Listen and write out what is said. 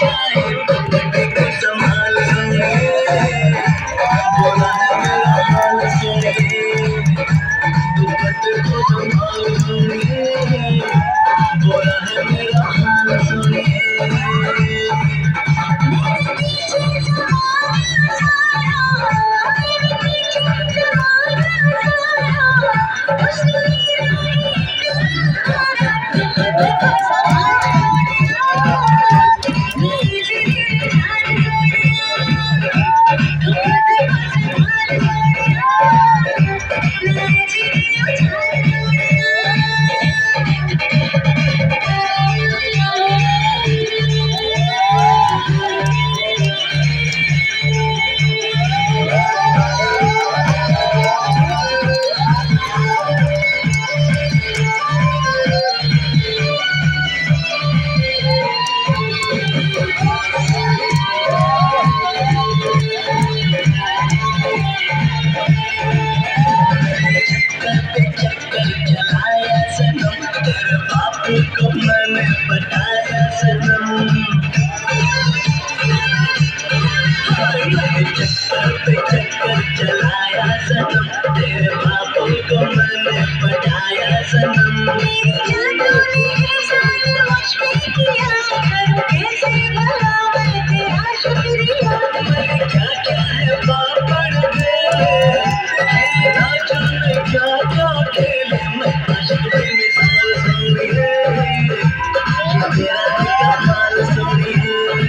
जाए दुपट्टे को संभाल सुनिए बोला है मेरा हाल सुनिए दुपट्टे को संभाल सुनिए बोला है मेरा हाल सुनिए